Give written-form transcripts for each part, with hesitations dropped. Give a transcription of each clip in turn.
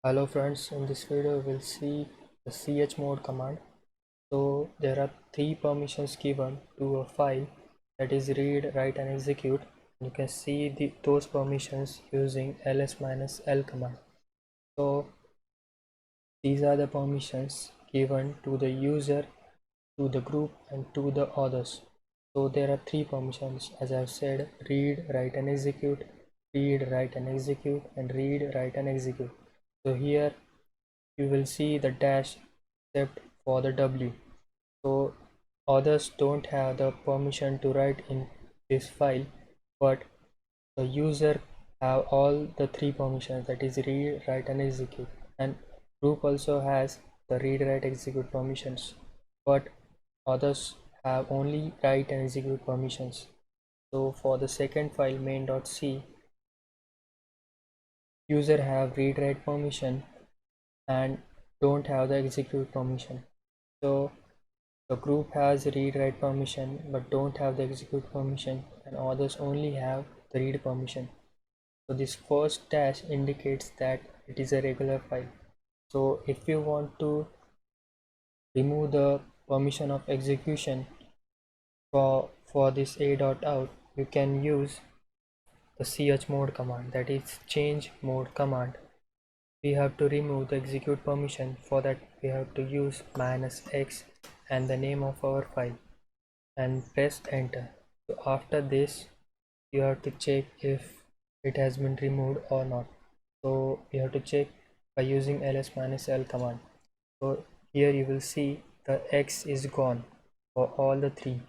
Hello friends, in this video we'll see the chmod command. So there are three permissions given to a file, that is read, write and execute. You can see those permissions using ls-l command. So these are the permissions given to the user, to the group and to the others. So there are three permissions, as I've said: read, write and execute, read, write and execute, and read, write and execute. So here you will see the dash except for the W. So others don't have the permission to write in this file, but the user have all the three permissions, that is read, write and execute. And group also has the read, write, execute permissions, but others have only write and execute permissions. So for the second file main.c, user have read, write permission and don't have the execute permission. So the group has read, write permission but don't have the execute permission, and others only have the read permission. So this first dash indicates that it is a regular file. So if you want to remove the permission of execution for this a.out, you can use the chmod command, that is change mode command. We have to remove the execute permission. For that we have to use -x and the name of our file and press enter. So after this you have to check if it has been removed or not. So you have to check by using ls-l command. So here you will see the x is gone for all the three.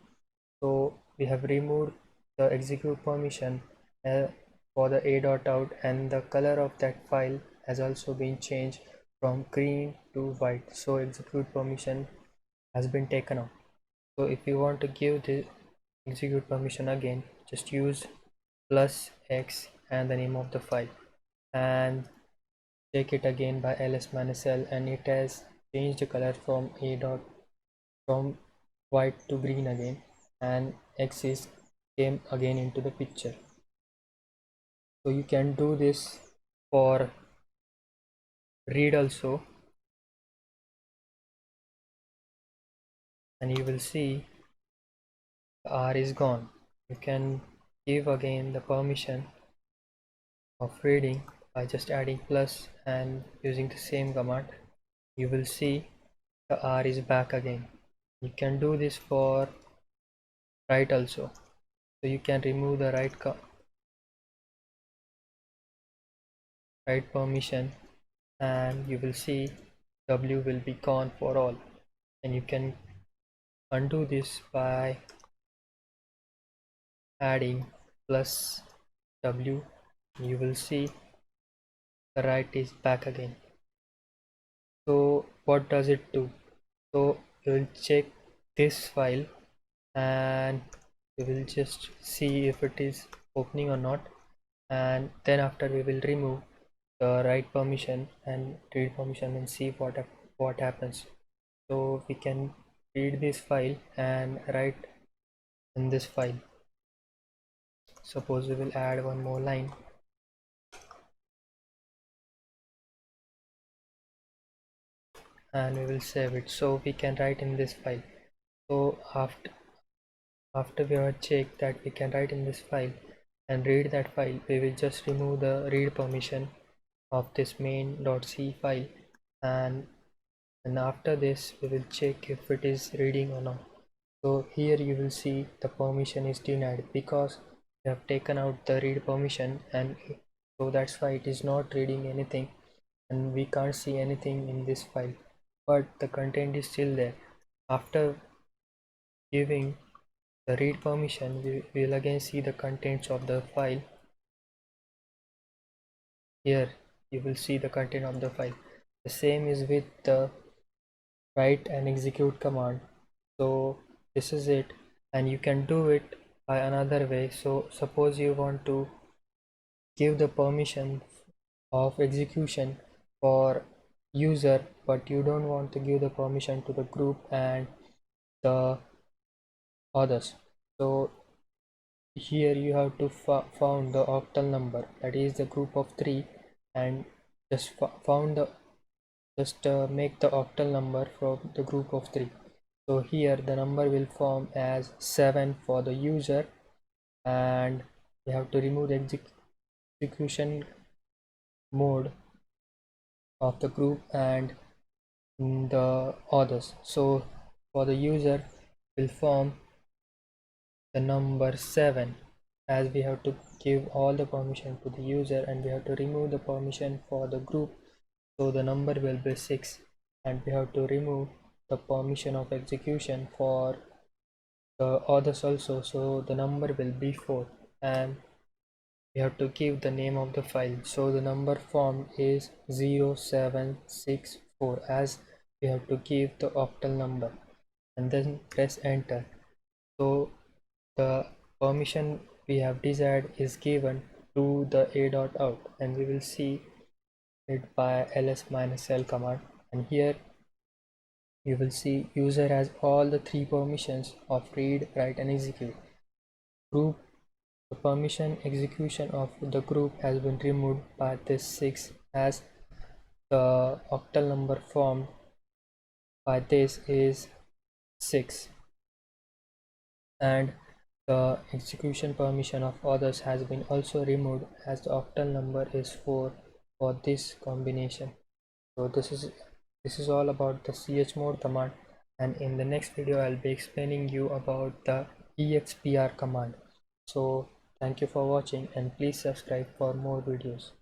So we have removed the execute permission for the a.out, and the color of that file has also been changed from green to white. So execute permission has been taken out. So if you want to give the execute permission again, just use +x and the name of the file and check it again by ls-l, and it has changed the color from from white to green again, and x is came again into the picture. So you can do this for read also, and you will see the r is gone. You can give again the permission of reading by just adding plus and using the same command. You will see the r is back again. You can do this for write also. So you can remove the write permission, and you will see W will be gone for all. And you can undo this by adding plus W. You will see the write is back again. So what does it do? So you will check this file and we will just see if it is opening or not, and then after we will remove the write permission and read permission and see what happens. So we can read this file and write in this file. Suppose we will add one more line and we will save it. So we can write in this file. So after we have checked that we can write in this file and read that file, we will just remove the read permission of this main.c file, and after this we will check if it is reading or not. So here you will see the permission is denied because we have taken out the read permission, and so that's why it is not reading anything and we can't see anything in this file, but the content is still there. After giving the read permission, we will again see the contents of the file. Here you will see the content of the file. The same is with the write and execute command. So this is it, and you can do it by another way. So suppose you want to give the permission of execution for user, but you don't want to give the permission to the group and the others. So here you have to found the octal number, that is the group of 3, and found the make the octal number from the group of 3. So here the number will form as 7 for the user, and we have to remove the execution mode of the group and the others. So for the user will form the number 7, as we have to give all the permission to the user and we have to remove the permission for the group, so the number will be 6, and we have to remove the permission of execution for the others also, so the number will be 4, and we have to give the name of the file, so the number formed is 0764, as we have to give the octal number, and then press enter. So the permission we have desired is given to the a.out, and we will see it by ls-l command, and here you will see user has all the 3 permissions of read, write and execute. Group, the permission execution of the group has been removed by this 6, as the octal number formed by this is 6, and the execution permission of others has been also removed, as the octal number is 4 for this combination. So this is all about the chmod command, and in the next video I'll be explaining you about the expr command. So thank you for watching, and please subscribe for more videos.